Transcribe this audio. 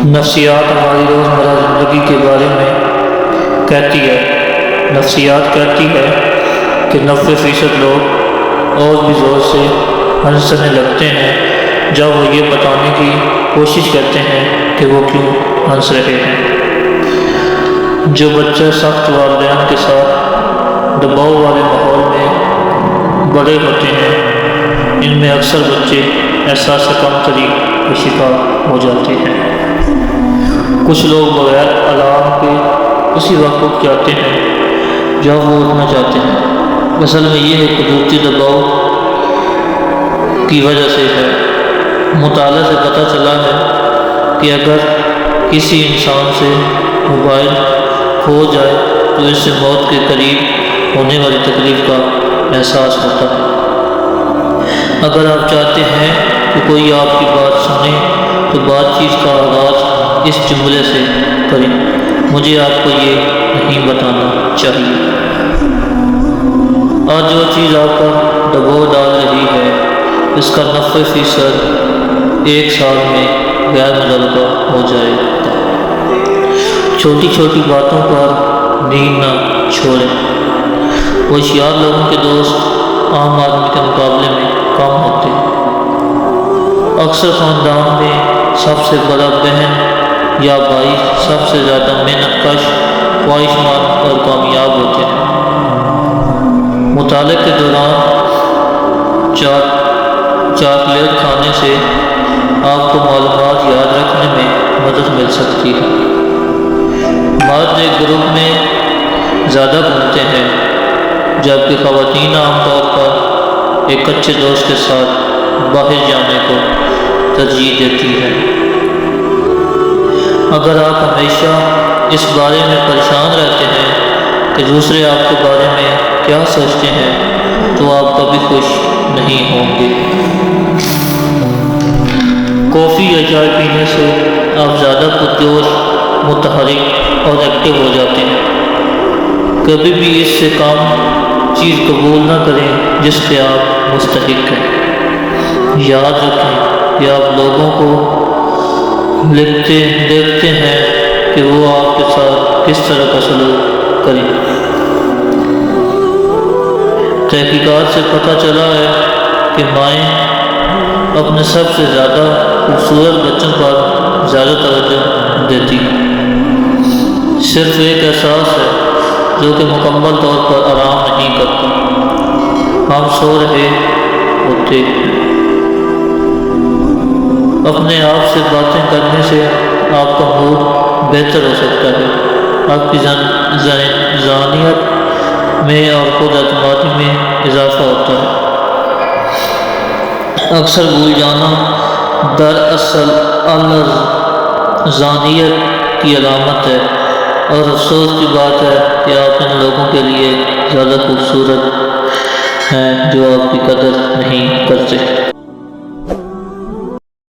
نفسیات ہماری روزمرہ زندگی کے بارے میں کہتی ہے۔ نفسیات کہتی ہے کہ 90% لوگ اور بھی زور سے ہنسنے لگتے ہیں جب وہ یہ بتانے کی کوشش کرتے ہیں کہ وہ کیوں ہنس رہے ہیں۔ جو بچے سخت والدین کے ساتھ دباؤ والے ماحول میں بڑے ہوتے ہیں، ان میں اکثر بچے احساس کمتری کا شکار ہو جاتے ہیں۔ کچھ لوگ بغیر الارم کے اسی وقت اٹھ جاتے ہیں جب وہ اٹھنا چاہتے ہیں۔ اصل میں یہ قدرتی دباؤ کی وجہ سے ہے۔ مطالعہ سے پتہ چلا ہے کہ اگر کسی انسان سے موبائل کھو جائے تو اس سے موت کے قریب ہونے والی تکلیف کا احساس ہوتا ہے۔ اگر آپ چاہتے ہیں کہ کوئی آپ کی بات سنے تو بات چیت کا آغاز اس جملے سے کریں: مجھے آپ کو یہ نہیں بتانا چاہیے۔ آج جو چیز آپ پر دباؤ ڈال رہی ہے اس کا 90% 1 سال میں غیر متعلقہ ہو جائے گا۔ چھوٹی چھوٹی باتوں پر نیند نہ چھوڑیں۔ ہوشیار لوگوں کے دوست عام آدمی کے مقابلے میں کم ہوتے ہیں۔ اکثر خاندان میں سب سے بڑا بہن یا بھائی سب سے زیادہ محنت کش، خواہش مند اور کامیاب ہوتے ہیں۔ مطالعے کے دوران چاکلیٹ کھانے سے آپ کو معلومات یاد رکھنے میں مدد مل سکتی ہے۔ مرد ایک گروپ میں زیادہ گھومتے ہیں جبکہ خواتین عام طور پر ایک اچھے دوست کے ساتھ باہر جانے کو ترجیح دیتی ہیں۔ اگر آپ ہمیشہ اس بارے میں پریشان رہتے ہیں کہ دوسرے آپ کے بارے میں کیا سوچتے ہیں تو آپ کبھی خوش نہیں ہوں گے۔ کافی یا چائے پینے سے آپ زیادہ پرجوش، متحرک اور ایکٹیو ہو جاتے ہیں۔ کبھی بھی اس سے کم چیز قبول نہ کریں جس کے آپ مستحق ہیں۔ یاد رکھیں کہ آپ لوگوں کو دیکھتے ہیں کہ وہ آپ کے ساتھ کس طرح کا سلوک کریں۔ تحقیقات سے پتہ چلا ہے کہ مائیں اپنے سب سے زیادہ خوبصورت بچوں پر زیادہ توجہ دیتی ہیں۔ صرف ایک احساس ہے جو کہ مکمل طور پر آرام نہیں کرتا۔ ہم سو رہے ہوتے ہیں۔ اپنے آپ سے باتیں کرنے سے آپ کا موڈ بہتر ہو سکتا ہے، آپ کی ذہنیت میں اور خود اعتمادی میں اضافہ ہوتا ہے۔ اکثر بھول جانا دراصل ذہنیت کی علامت ہے، اور افسوس کی بات ہے کہ آپ ان لوگوں کے لیے زیادہ خوبصورت ہیں جو آپ کی قدر نہیں کرتے۔